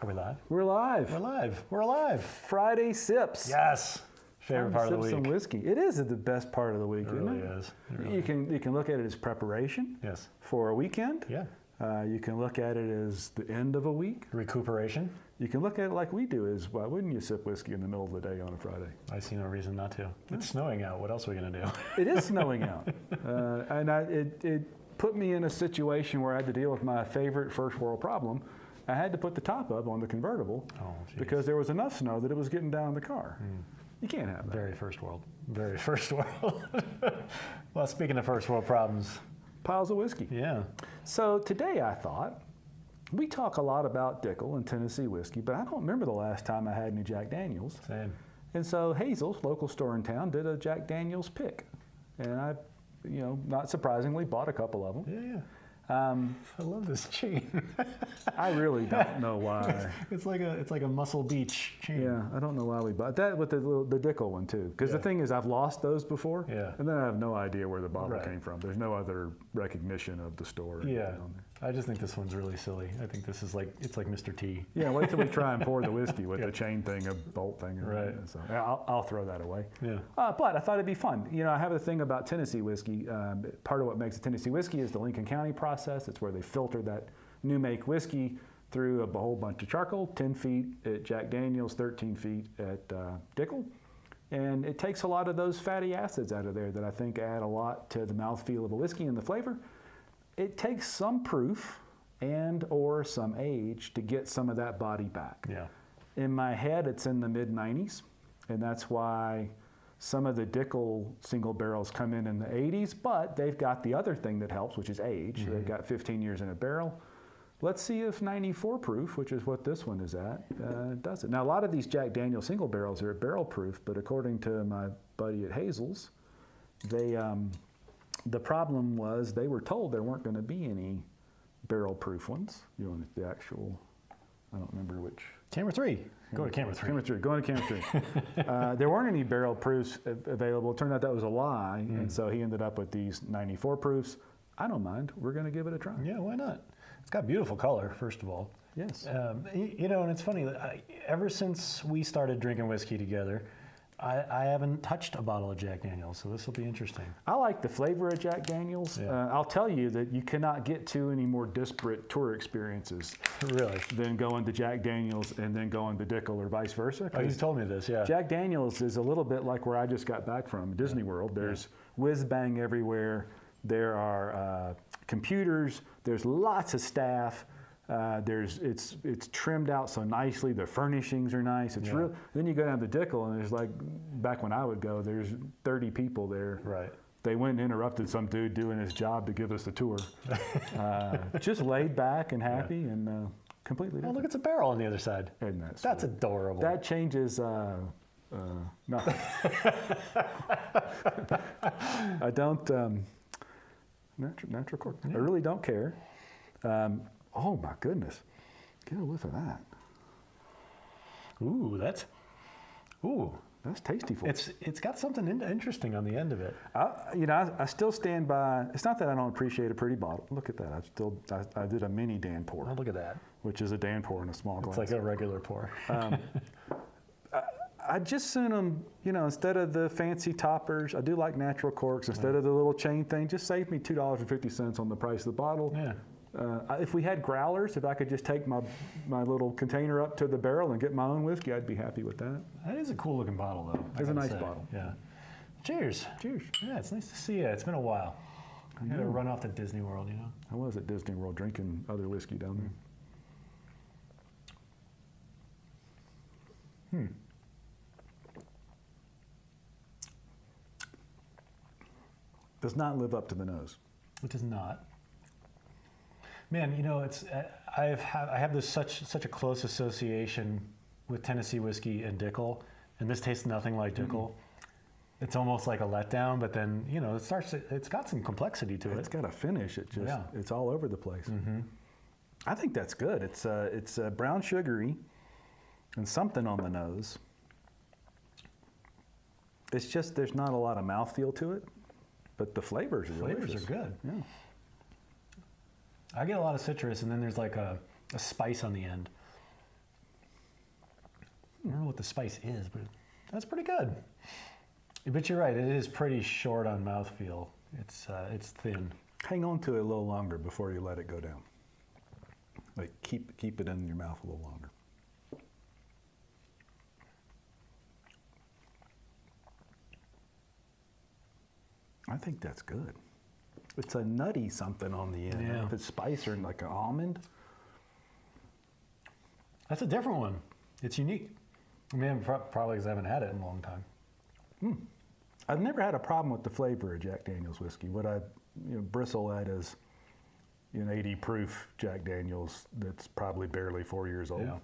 Are we live? We're live. We're live. We're alive. Friday sips. Yes. Favorite part of the week. Some whiskey. It is the best part of the week, It isn't really it? is. It really You can look at it as preparation. Yes. For a weekend. Yeah. You can look at it as the end of a week. Recuperation. You can look at it like we do, is why wouldn't you sip whiskey in the middle of the day on a Friday? I see no reason not to. It's snowing out. What else are we going to do? It is snowing out. And it put me in a situation where I had to deal with my favorite first world problem. I had to put the top up on the convertible because there was enough snow that it was getting down in the car. You can't have that. Very first world. Very first world. Well, speaking of first world problems. Piles of whiskey. Yeah. So today I thought, we talk a lot about Dickel and Tennessee whiskey, but I don't remember the last time I had any Jack Daniels. Same. And so Hazel's, local store in town, did a Jack Daniels pick. And I, not surprisingly, bought a couple of them. Yeah. I love this chain. I really don't know why. It's like a Muscle Beach chain. Yeah, I don't know why we bought that with the Dickel one too. Because the thing is, I've lost those before, and then I have no idea where the bottle came from. There's no other recognition of the store. Yeah, I just think this one's really silly. I think this is it's like Mr. T. Yeah, wait till we try and pour the whiskey with the chain thing, a bolt thing. Right. So I'll throw that away. Yeah. But I thought it'd be fun. I have a thing about Tennessee whiskey. Part of what makes a Tennessee whiskey is the Lincoln County process. It's where they filter that new make whiskey through a whole bunch of charcoal, 10 feet at Jack Daniels, 13 feet at Dickel. And it takes a lot of those fatty acids out of there that I think add a lot to the mouthfeel of a whiskey and the flavor. It takes some proof and or some age to get some of that body back. Yeah. In my head, it's in the mid-90s, and that's why some of the Dickel single barrels come in the 80s, but they've got the other thing that helps, which is age. They've got 15 years in a barrel. Let's see if 94 proof, which is what this one is at, does it. Now, a lot of these Jack Daniel single barrels are at barrel proof, but according to my buddy at Hazel's, the problem was they were told there weren't going to be any barrel proof ones. You want the actual, I don't remember which. Camera 3. Go to camera 3. Camera 3. Go to camera 3. There weren't any barrel proofs available. It turned out that was a lie, and so he ended up with these 94 proofs. I don't mind. We're going to give it a try. Yeah, why not? It's got beautiful color, first of all. Yes. And it's funny. Ever since we started drinking whiskey together, I haven't touched a bottle of Jack Daniels, so this will be interesting. I like the flavor of Jack Daniels. Yeah. I'll tell you that you cannot get to any more disparate tour experiences Really? than going to Jack Daniels and then going to Dickel or vice versa. Oh, you told me this, yeah. Jack Daniels is a little bit like where I just got back from, Disney World. There's whiz-bang everywhere. There are computers. There's lots of staff. It's trimmed out so nicely. The furnishings are nice. It's real. Then you go down to Dickel, and there's back when I would go, there's 30 people there. Right. They went and interrupted some dude doing his job to give us the tour. Just laid back and happy and completely different. Oh, look, it's a barrel on the other side. Isn't that That's sweet? adorable. That changes nothing. I don't, natural cork. I really don't care. Oh my goodness, get a whiff of that. Ooh, that's tasty. It's got something interesting on the end of it. I still stand by. It's not that I don't appreciate a pretty bottle. Look at that. I did a mini Dan pour. Oh, look at that. Which is a Dan pour in a small glass. It's like a regular pour. I just sent them, instead of the fancy toppers, I do like natural corks. Instead of the little chain thing, just save me $2.50 on the price of the bottle. Yeah. If we had growlers, if I could just take my little container up to the barrel and get my own whiskey, I'd be happy with that. That is a cool looking bottle, though. It's a nice bottle. Yeah. Cheers. Cheers. Yeah, it's nice to see you. It's been a while. I got to run off to Disney World, I was at Disney World drinking other whiskey down there. Does not live up to the nose. It does not. Man, it's I have this such a close association with Tennessee whiskey and Dickel, and this tastes nothing like Dickel. It's almost like a letdown, but then it's got some complexity to it. It's got a finish. It's all over the place. I think that's good. It's brown sugary and something on the nose. It's just there's not a lot of mouthfeel to it, but the flavors are delicious. Flavors are good. Yeah. I get a lot of citrus, and then there's like a spice on the end. I don't know what the spice is, but that's pretty good. But you're right, it is pretty short on mouthfeel. It's thin. Hang on to it a little longer before you let it go down. Like keep it in your mouth a little longer. I think that's good. It's a nutty something on the end. Yeah. If it's spice or like an almond. That's a different one. It's unique. I mean, probably because I haven't had it in a long time. I've never had a problem with the flavor of Jack Daniel's whiskey. What I bristle at is 80 proof Jack Daniel's that's probably barely 4 years old. Yeah.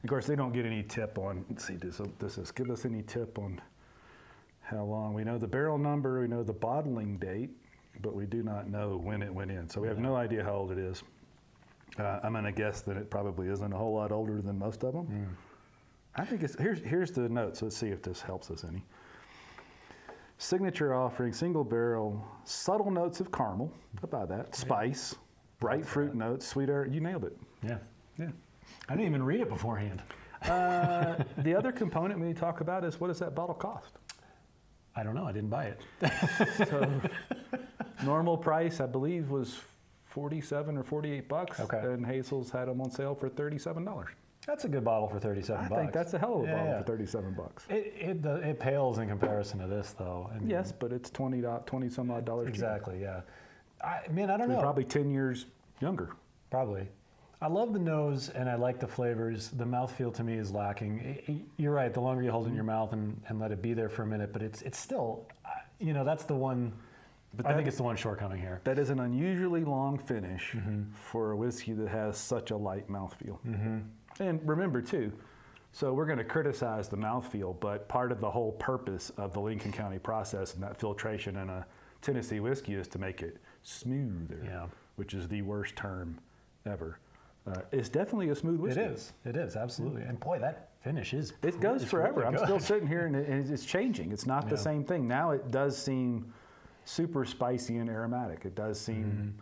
Of course, they don't get any tip on, let's see, does this give us any tip on how long? We know the barrel number, we know the bottling date, but we do not know when it went in. So we have no idea how old it is. I'm going to guess that it probably isn't a whole lot older than most of them. I think it's, here's the notes. Let's see if this helps us any. Signature offering, single barrel, subtle notes of caramel. How about that? Spice, bright fruit notes, sweet earth. You nailed it. Yeah. Yeah. I didn't even read it beforehand. The other component we need to talk about is what does that bottle cost? I don't know. I didn't buy it. So normal price, I believe, was $47 or $48. Okay. And Hazel's had them on sale for $37. That's a good bottle for $37. I think that's a hell of a bottle Yeah. for $37. It pales in comparison to this, though. I mean, Yes, but it's $20 some odd dollars. exactly. Yeah. I don't know. Probably 10 years younger. Probably. I love the nose and I like the flavors. The mouthfeel to me is lacking. You're right. The longer you hold it in your mouth and let it be there for a minute, but it's still, that's the one. But I think it's the one shortcoming here. That is an unusually long finish for a whiskey that has such a light mouthfeel. And remember, too, so we're going to criticize the mouthfeel, but part of the whole purpose of the Lincoln County process and that filtration in a Tennessee whiskey is to make it smoother, which is the worst term ever. It's definitely a smooth whiskey. It is, absolutely. And boy, that finish is. It goes it's forever. really I'm good. still sitting here and it's changing. It's not the same thing. Now it does seem super spicy and aromatic. It does seem,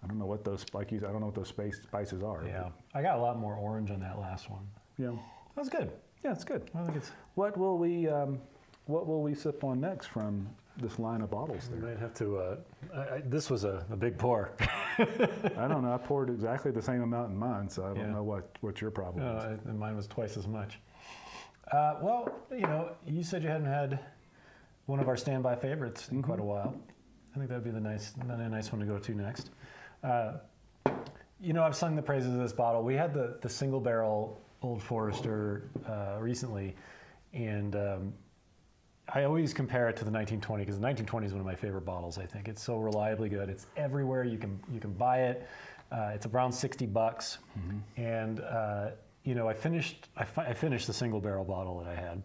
I don't know what those, I don't know what those spices are. Yeah. I got a lot more orange on that last one. Yeah. That was good. Yeah, it's good. I think it's. What will we sip on next from this line of bottles We there? might have to. This was a big pour. I don't know. I poured exactly the same amount in mine, so I don't know what your problem is. And mine was twice as much. Well, you said you hadn't had one of our standby favorites in quite a while. I think that'd be a nice one to go to next. I've sung the praises of this bottle. We had the single barrel Old Forester recently, and I always compare it to the 1920 because the 1920 is one of my favorite bottles. I think it's so reliably good. It's everywhere. You can buy it. It's around $60, and I finished the single barrel bottle that I had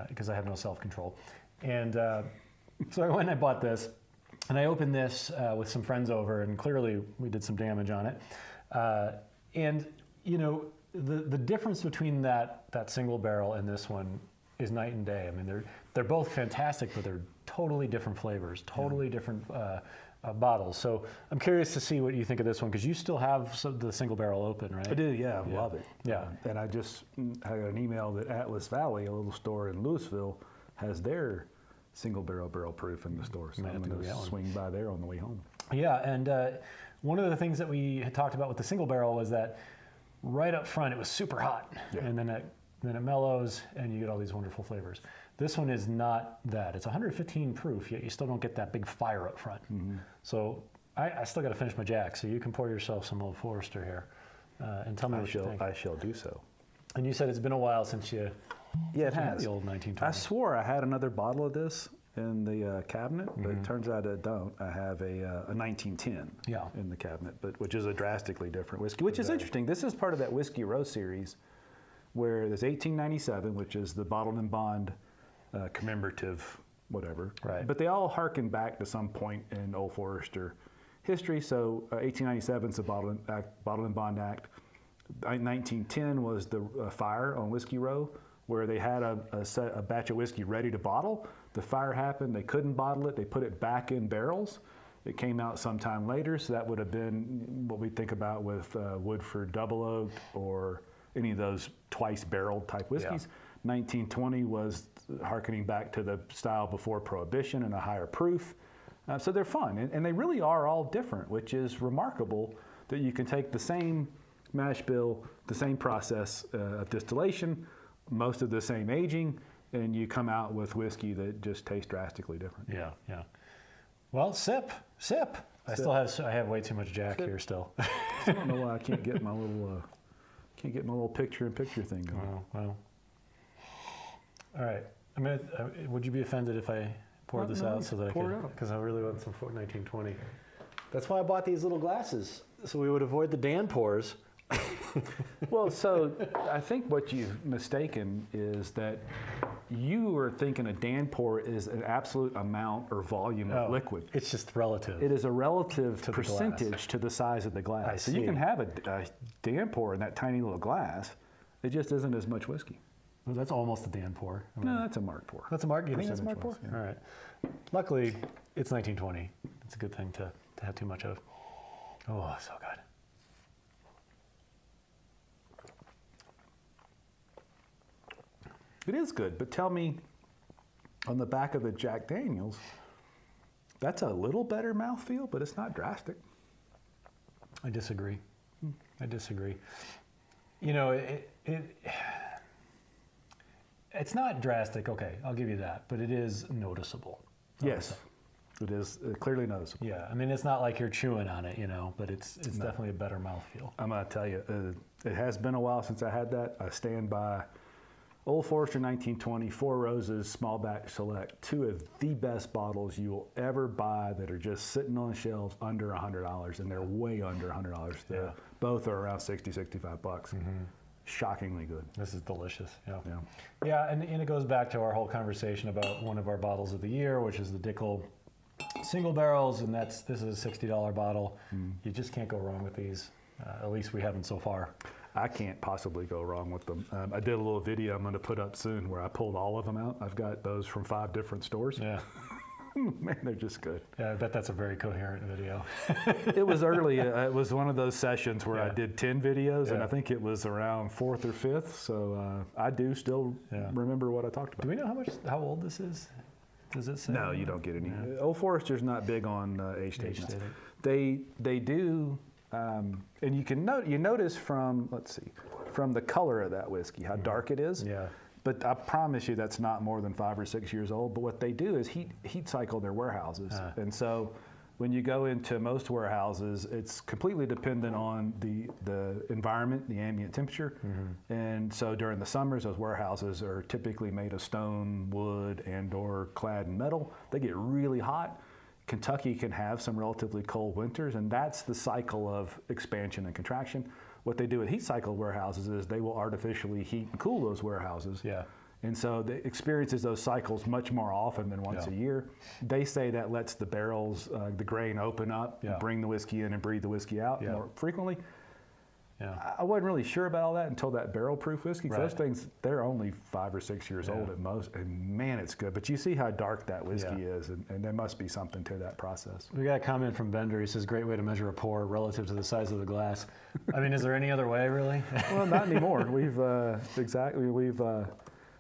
because I have no self-control, and so I went and I bought this, and I opened this with some friends over, and clearly we did some damage on it, and the difference between that single barrel and this one is night and day. I mean, they're both fantastic, but they're totally different flavors, totally different bottles. So I'm curious to see what you think of this one, because you still have the single barrel open, right? I do, yeah. I love it. Yeah. And I just had an email that Atlas Valley, a little store in Louisville, has their single barrel proof in the store. So I'm going to swing by there on the way home. Yeah, and one of the things that we had talked about with the single barrel was that right up front it was super hot, and then it mellows and you get all these wonderful flavors. This one is not that. It's 115 proof, yet you still don't get that big fire up front. So I still got to finish my Jack, so you can pour yourself some Old Forester here and tell me what you think. I shall do so. And you said it's been a while since you it had has. the old 1920. I swore I had another bottle of this in the cabinet, but it turns out I don't. I have a 1910 in the cabinet, which is a drastically different whiskey, which is interesting. This is part of that Whiskey Row series where there's 1897, which is the Bottled and Bond commemorative whatever. Right. But they all harken back to some point in Old Forester history. So 1897 is the Bottled and Bond Act. 1910 was the fire on Whiskey Row, where they had a batch of whiskey ready to bottle. The fire happened. They couldn't bottle it. They put it back in barrels. It came out sometime later, so that would have been what we think about with Woodford Double Oaked or any of those twice barreled type whiskeys. 1920 was harkening back to the style before Prohibition and a higher proof. So they're fun, and they really are all different, which is remarkable that you can take the same mash bill, the same process of distillation, most of the same aging, and you come out with whiskey that just tastes drastically different. Yeah, yeah. Well, sip. I have way too much Jack here still. I don't know why I can't get my little picture-in-picture thing going. Oh, well. All right. Would you be offended if I poured this out so that I could? Because I really want some 1920. That's why I bought these little glasses, so we would avoid the Dan pours. Well, so I think what you've mistaken is that you were thinking a Dan pour is an absolute amount or volume of liquid. It's just relative. It is a relative percentage to the size of the glass. So you can have a Dan pour in that tiny little glass. It just isn't as much whiskey. Well, that's almost a Dan pour. No, that's a Mark pour. That's a Mark? You think that's a Mark pour? Yeah. All right. Luckily, it's 1920. It's a good thing to have too much of. Oh, so good. It is good, but tell me, on the back of the Jack Daniels, that's a little better mouthfeel, but it's not drastic. I disagree. You know, it's not drastic. Okay, I'll give you that, but it is noticeable. Yes, it is clearly noticeable. Yeah, I mean, it's not like you're chewing on it, you know, but it's definitely a better mouthfeel. I'm going to tell you, it has been a while since I had that. I stand by Old Forester 1920, Four Roses, Small Batch Select, two of the best bottles you will ever buy that are just sitting on shelves under $100, and they're way under $100. Yeah. Both are around 60, 65 bucks. Mm-hmm. Shockingly good. This is delicious. Yeah, and it goes back to our whole conversation about one of our bottles of the year, which is the Dickel single barrels, and this is a $60 bottle. You just can't go wrong with these. At least we haven't so far. I can't possibly go wrong with them. I did a little video I'm going to put up soon where I pulled all of them out. I've got those from 5 different stores. Yeah. Man, they're just good. Yeah, I bet that's a very coherent video. It was early. It was one of those sessions where I did 10 videos, and I think it was around 4th or 5th. So I do still remember what I talked about. Do we know how old this is? Does it say? No, you don't get any. Old Forester's not big on age statements. They do, and you notice from the color of that whiskey how dark it is. Yeah. But I promise you that's not more than 5 or 6 years old. But what they do is heat cycle their warehouses. And so when you go into most warehouses, it's completely dependent on the environment, the ambient temperature. Mm-hmm. And so during the summers, those warehouses are typically made of stone, wood, and or clad in metal. They get really hot. Kentucky can have some relatively cold winters, and that's the cycle of expansion and contraction. What they do with heat cycle warehouses is they will artificially heat and cool those warehouses. Yeah. And so it experiences those cycles much more often than once a year. They say that lets the barrels, the grain open up, bring the whiskey in and breathe the whiskey out more frequently. Yeah. I wasn't really sure about all that until that barrel proof whiskey. Those things, they're only 5 or 6 years old at most, and man, it's good. But you see how dark that whiskey is, and there must be something to that process. We got a comment from Bender. He says, great way to measure a pour relative to the size of the glass. I mean, is there any other way, really? Well, not anymore.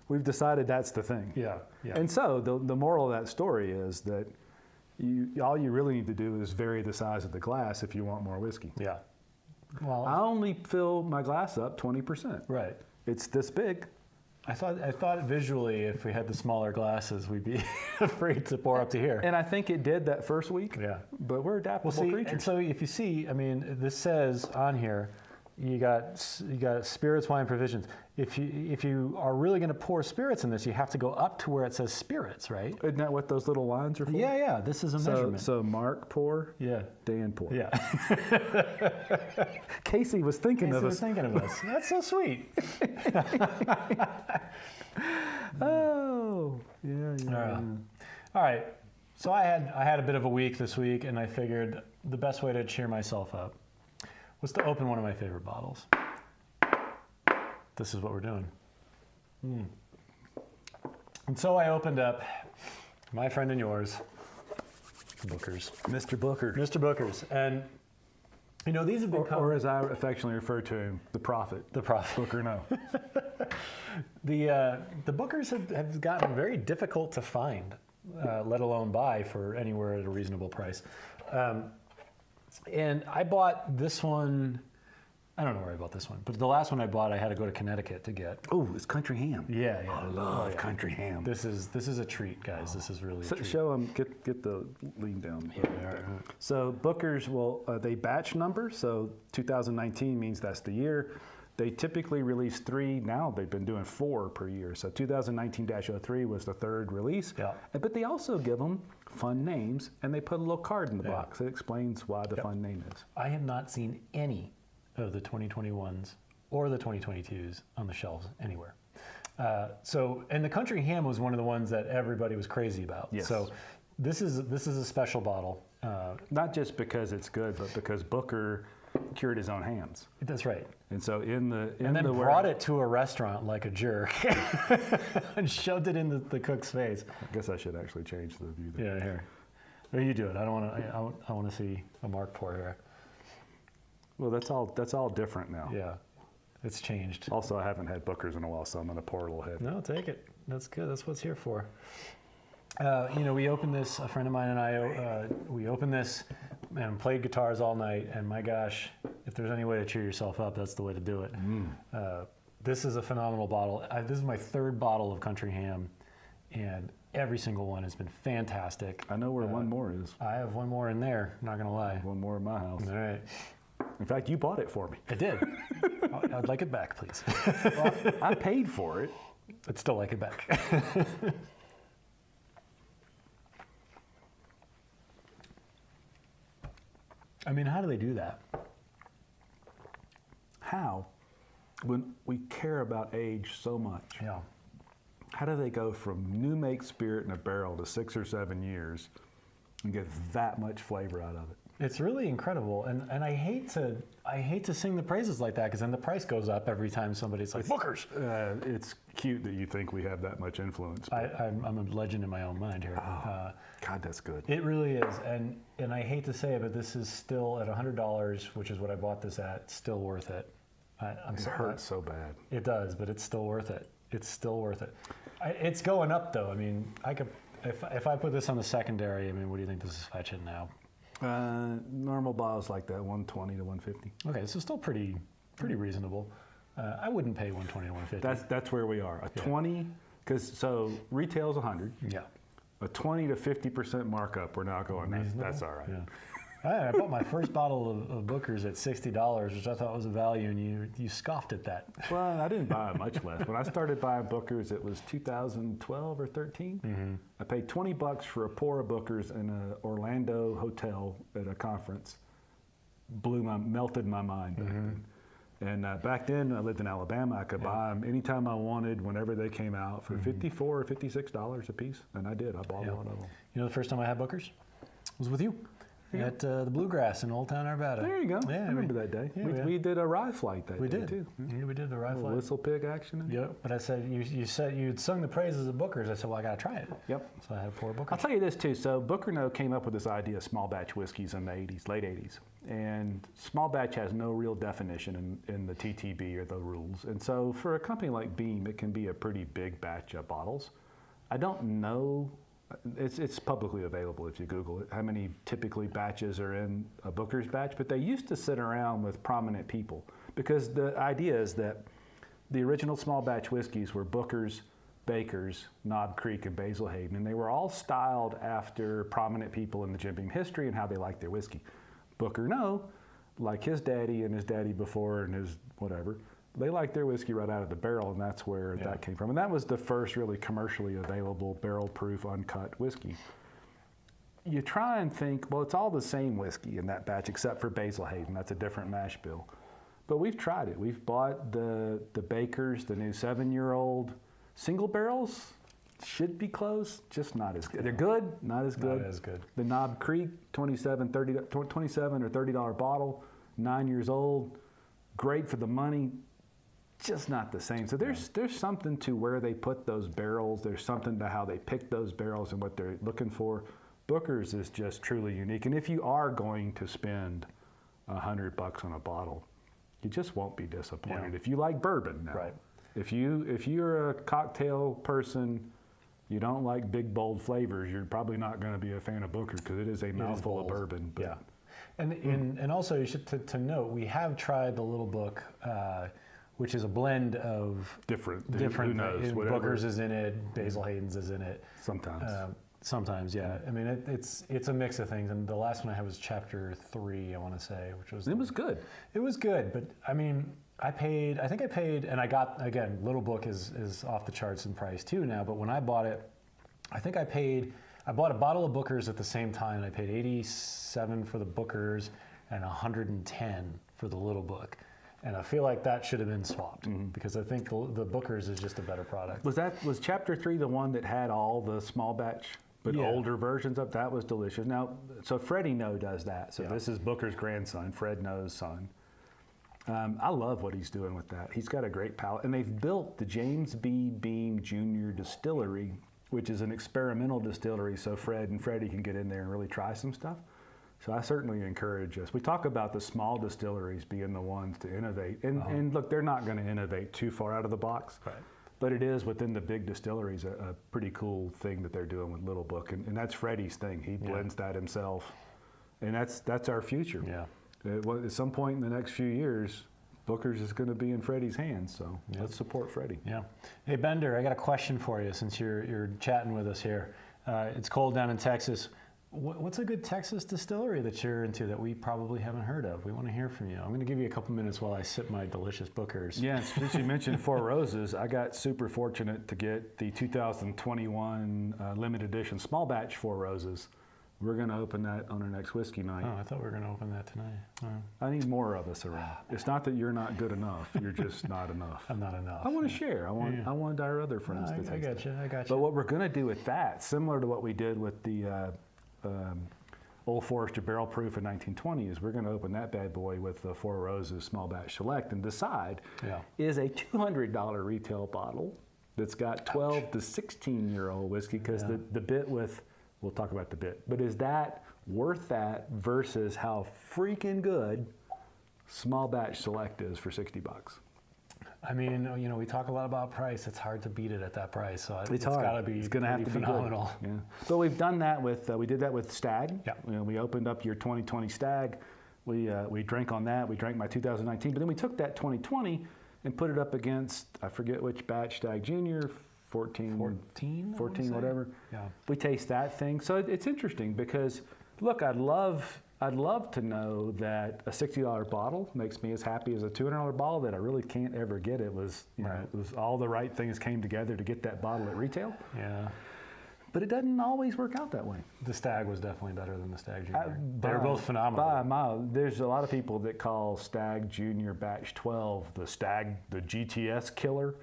We've decided that's the thing. Yeah. And so the moral of that story is that all you really need to do is vary the size of the glass if you want more whiskey. Yeah. Well, I only fill my glass up 20%. Right. It's this big. I thought visually, if we had the smaller glasses, we'd be afraid to pour up to here. And I think it did that first week. Yeah. But we're adaptable creatures. And so if you see, I mean, this says on here, you got spirits, wine, provisions. If you are really going to pour spirits in this, you have to go up to where it says spirits, right? Isn't that what those little lines are for? Yeah. This is a measurement. So Mark pour. Yeah. Dan pour. Yeah. Casey was thinking of us. That's so sweet. Oh. Yeah. All right. So I had a bit of a week this week, and I figured the best way to cheer myself up was to open one of my favorite bottles. This is what we're doing. And so I opened up my friend and yours, Bookers. Mr. Booker. Mr. Bookers. And, you know, these have been... Or as I affectionately refer to him, the Prophet. The Prophet. Booker, no. The Bookers have gotten very difficult to find, let alone buy for anywhere at a reasonable price. And I bought this one... I don't know where I bought this one, but the last one I bought, I had to go to Connecticut to get. Oh, it's country ham. Yeah. I love country ham. This is a treat, guys. This is really a treat. Show them, get the lean down. Yeah, So Bookers, well, they batch number, so 2019 means that's the year. They typically release 3, now they've been doing 4 per year. So 2019-03 was the 3rd release. Yeah. But they also give them fun names, and they put a little card in the box that explains why the fun name is. I have not seen any of the 2021s or the 2022s on the shelves anywhere. And the country ham was one of the ones that everybody was crazy about. Yes. So this is a special bottle. Not just because it's good, but because Booker cured his own hams. That's right. And so and then brought it to a restaurant like a jerk and shoved it in the cook's face. I guess I should actually change the view there. Yeah, here. Or you do it. I don't want to. I want to see a mark pour here. Well, that's all different now. Yeah, it's changed. Also, I haven't had Bookers in a while, so I'm going to pour a little head. No, take it. That's good. That's what it's here for. You know, we opened this, a friend of mine and I, we opened this and played guitars all night, and my gosh, if there's any way to cheer yourself up, that's the way to do it. This is a phenomenal bottle. This is my 3rd bottle of country ham, and every single one has been fantastic. I know where one more is. I have one more in there, not going to lie. One more in my house. All right. In fact, you bought it for me. I did. I'd like it back, please. Well, I paid for it. I'd still like it back. I mean, how do they do that? How? When we care about age so much. Yeah. How do they go from new make spirit in a barrel to 6 or 7 years and get that much flavor out of it? It's really incredible, and I hate to sing the praises like that, because then the price goes up every time somebody's like, Bookers. It's cute that you think we have that much influence. I'm a legend in my own mind here. Oh, God, that's good. It really is, and I hate to say it, but this is still at $100, which is what I bought this at. Still worth it. It hurts so bad. It does, but it's still worth it. It's still worth it. It's going up though. I mean, I could if I put this on the secondary. I mean, what do you think this is fetching now? Normal bottles like that, 120 to 150. Okay, so still pretty reasonable. I wouldn't pay 120 to 150. That's where we are. 20, because so retail's 100. Yeah. A 20 to 50% markup. We're not going. That's all right. Yeah. I bought my first bottle of Bookers at $60, which I thought was a value, and you scoffed at that. Well, I didn't buy it much less. When I started buying Bookers, it was 2012 or 13. Mm-hmm. I paid $20 for a pour of Bookers in an Orlando hotel at a conference. Melted my mind back then. And back then, I lived in Alabama. I could buy them anytime I wanted, whenever they came out, for $54 or $56 a piece. And I did. I bought one of them. You know, the first time I had Bookers was with you. At the Bluegrass in Old Town Arvada. There you go. Yeah, I remember that day. Yeah, we did a rye flight that day, too. Yeah, we did the rye flight. Whistle pig action. Yep. But I said, you said you'd sung the praises of Bookers. I said, well, I got to try it. Yep. So I had 4 Bookers. I'll tell you this, too. So Booker No came up with this idea of small batch whiskeys in the 80s, late 80s. And small batch has no real definition in the TTB or the rules. And so for a company like Beam, it can be a pretty big batch of bottles. I don't know. It's publicly available if you Google it, how many typically batches are in a Booker's batch, but they used to sit around with prominent people because the idea is that the original small batch whiskeys were Booker's, Baker's, Knob Creek, and Basil Hayden, and they were all styled after prominent people in the Jim Beam history and how they liked their whiskey. Booker No, like his daddy and his daddy before and his whatever, they liked their whiskey right out of the barrel, and that's where that came from. And that was the first really commercially available barrel-proof, uncut whiskey. You try and think, well, it's all the same whiskey in that batch except for Basil Hayden. That's a different mash bill. But we've tried it. We've bought the Bakers, the new 7-year-old single barrels. Should be close, just not as good. They're good, not as good. Not as good. The Knob Creek, $27 or $30 bottle, 9 years old, great for the money. Just not the same. So there's something to where they put those barrels. There's something to how they pick those barrels and what they're looking for. Booker's is just truly unique. And if you are going to spend $100 on a bottle, you just won't be disappointed. Yeah. If you like bourbon now. Right. If you're a cocktail person, you don't like big, bold flavors, you're probably not going to be a fan of Booker because it is a mouthful of bourbon. But yeah. And also, you should to note, we have tried the Little Book, which is a blend of different. Who knows? Whatever. Booker's is in it, Basil Hayden's is in it. Sometimes. Yeah. I mean, it's a mix of things. And the last one I had was Chapter 3, I want to say, which was... It was good. It was good, but I mean, I think I paid, and I got, again, Little Book is off the charts in price too now, but when I bought it, I bought a bottle of Booker's at the same time, and I paid $87 for the Booker's and $110 for the Little Book. And I feel like that should have been swapped because I think the Booker's is just a better product. Was Chapter 3 the one that had all the small batch but older versions of? That was delicious. Now, so Freddie No does that. So this is Booker's grandson, Fred No's son. I love what he's doing with that. He's got a great palate. And they've built the James B. Beam Jr. Distillery, which is an experimental distillery, so Fred and Freddie can get in there and really try some stuff. So I certainly encourage us. We talk about the small distilleries being the ones to innovate. And look, they're not going to innovate too far out of the box. Right. But it is within the big distilleries a pretty cool thing that they're doing with Little Book. And that's Freddie's thing. He blends that himself. And that's our future. Yeah. At some point in the next few years, Booker's is going to be in Freddie's hands, so let's support Freddie. Yeah. Hey, Bender, I got a question for you since you're chatting with us here. It's cold down in Texas. What's a good Texas distillery that you're into that we probably haven't heard of? We want to hear from you. I'm going to give you a couple minutes while I sip my delicious Booker's. Yeah, since you mentioned Four Roses, I got super fortunate to get the 2021 limited edition small batch Four Roses. We're going to open that on our next whiskey night. Oh, I thought we were going to open that tonight. Oh. I need more of us around. It's not that you're not good enough. You're just not enough. I'm not enough. I want to share. I want our other friends to taste I got you. I got you. But what we're going to do with that, similar to what we did with the Old Forester Barrel Proof in 1920, is we're going to open that bad boy with the Four Roses Small Batch Select and decide, is a $200 retail bottle that's got 12 to 16-year-old whiskey, because the bit with... We'll talk about the bit. But is that worth that versus how freaking good Small Batch Select is for $60? I mean, we talk a lot about price. It's hard to beat it at that price. So it's hard. Got to be. It's going to have to be phenomenal. Good. Yeah. But we've done that with. We did that with Stag. Yeah. We opened up your 2020 Stag. We drank on that. We drank my 2019. But then we took that 2020 and put it up against, I forget which batch, Stag Junior. 14, whatever. Yeah. We taste that thing. So it's interesting because, look, I'd love to know that a $60 bottle makes me as happy as a $200 bottle that I really can't ever get. It was, it was all the right things came together to get that bottle at retail. Yeah. But it doesn't always work out that way. The Stag was definitely better than the Stag Junior. They're both phenomenal. By a mile. There's a lot of people that call Stag Junior Batch 12 the GTS killer.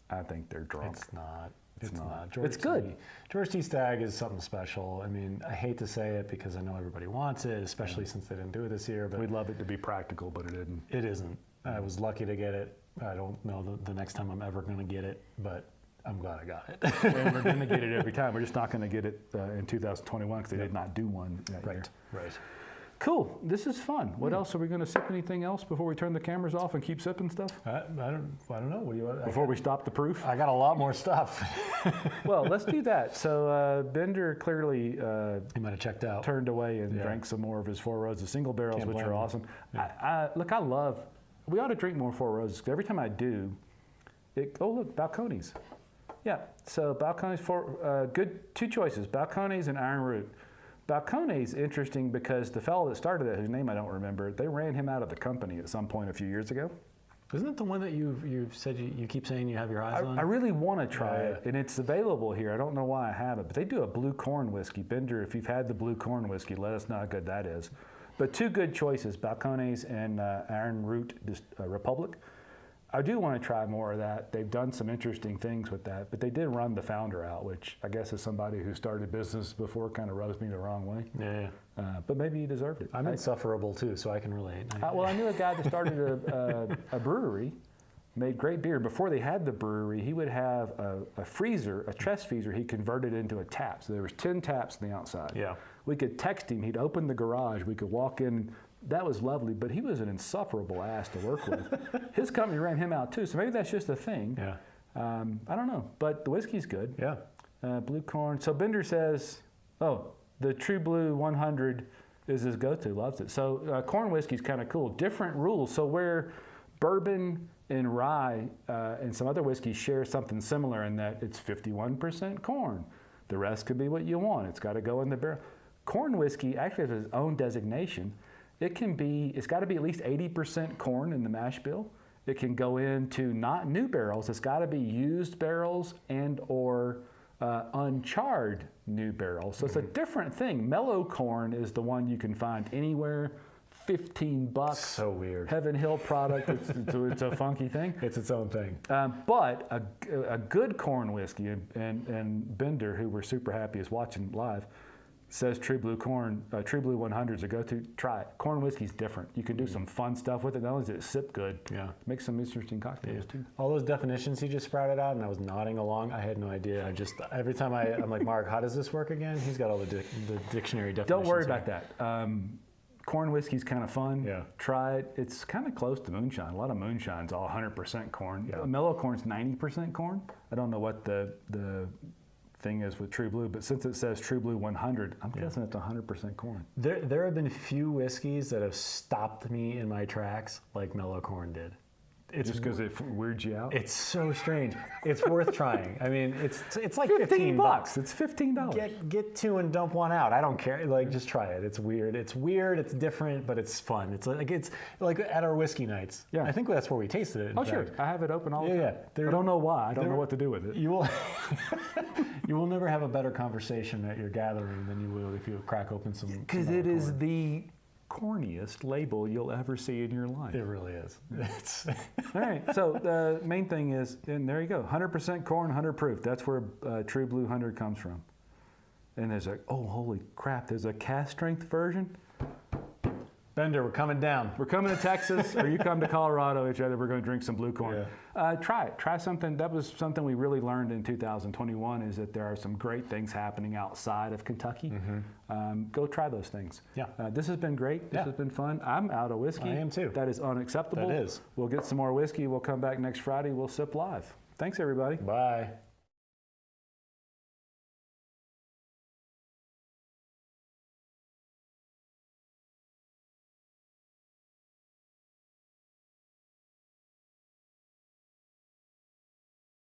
I think they're drunk. It's not. It's not. It's good. George T. Stagg is something special. I mean, I hate to say it because I know everybody wants it, especially since they didn't do it this year. But we'd love it to be practical, but it didn't. It isn't. I was lucky to get it. I don't know the next time I'm ever going to get it, but I'm glad I got it. And we're going to get it every time. We're just not going to get it in 2021 because they did not do one that year. Right. Cool. This is fun. What else? Are we going to sip anything else before we turn the cameras off and keep sipping stuff? I don't know. What do you? Before we stop the proof? I got a lot more stuff. Well, let's do that. So Bender clearly he might have checked out. Turned away and drank some more of his Four Roses single barrels, which are awesome. Yeah. Look, I love. We ought to drink more Four Roses because every time I do, look, Balcones. Yeah. So Balcones good two choices: Balcones and Iron Root. Balcones interesting because the fellow that started it, whose name I don't remember, they ran him out of the company at some point a few years ago. Isn't it the one that you've said you keep saying you have your eyes on? I really want to try it, and it's available here. I don't know why I haven't, but they do a blue corn whiskey. Bender, if you've had the blue corn whiskey, let us know how good that is. But two good choices, Balcones and Iron Root Republic. I do want to try more of that. They've done some interesting things with that, but they did run the founder out, which I guess as somebody who started business before kind of rubs me the wrong way. Yeah. But maybe he deserved it. I'm insufferable too, so I can relate. Well, I knew a guy that started a brewery made great beer. Before they had the brewery, he would have a freezer, a chest freezer, he converted into a tap. So there was 10 taps on the outside. Yeah. We could text him. He'd open the garage. We could walk in. That was lovely, but he was an insufferable ass to work with. His company ran him out too, so maybe that's just a thing. Yeah. I don't know, but the whiskey's good. Yeah. Blue corn. So Bender says, oh, the True Blue 100 is his go-to, loves it. So corn whiskey's kind of cool. Different rules. So where bourbon and rye and some other whiskeys share something similar in that it's 51% corn. The rest could be what you want. It's got to go in the barrel. Corn whiskey actually has its own designation. It's got to be at least 80% corn in the mash bill. It can go into not new barrels. It's got to be used barrels and or uncharred new barrels. So it's a different thing. Mellow corn is the one you can find anywhere. $15. So weird. Heaven Hill product. It's a funky thing. It's its own thing. But a good corn whiskey, and Bender, who we're super happy is watching live, says True Blue 100 is a go-to. Try it. Corn whiskey's different. You can do some fun stuff with it. Not only does it sip good, make some interesting cocktails too. All those definitions he just sprouted out, and I was nodding along. I had no idea. Every time I'm like, Mark, how does this work again? He's got all the dictionary definitions. Don't worry about that. Corn whiskey's kind of fun. Yeah. Try it. It's kind of close to moonshine. A lot of moonshine's all 100% corn. Yeah. Mellow corn's 90% corn. I don't know what the thing is with True Blue, but since it says True Blue 100, I'm guessing it's 100% corn. There have been few whiskeys that have stopped me in my tracks like Mellow Corn did. It's just because it weirds you out? It's so strange. It's worth trying. I mean, it's like $15. It's $15. Get two and dump one out. I don't care. Like, just try it. It's weird. It's different, but it's fun. It's like at our whiskey nights. Yeah. I think that's where we tasted it. Oh, sure. I have it open all the time. Yeah. I don't know why. I don't know what to do with it. You will never have a better conversation at your gathering than you will if you crack open some. Because it is the corniest label you'll ever see in your life. It really is. All right, so the main thing is, and there you go, 100% corn, 100 proof. That's where True Blue 100 comes from. And there's holy crap, there's a cast strength version. Bender, we're coming down. We're coming to Texas, or you come to Colorado, each other, we're going to drink some blue corn. Yeah. Try it. Try something. That was something we really learned in 2021 is that there are some great things happening outside of Kentucky. Mm-hmm. Go try those things. Yeah. This has been great. This has been fun. I'm out of whiskey. I am too. That is unacceptable. That is. We'll get some more whiskey. We'll come back next Friday. We'll sip live. Thanks, everybody. Bye.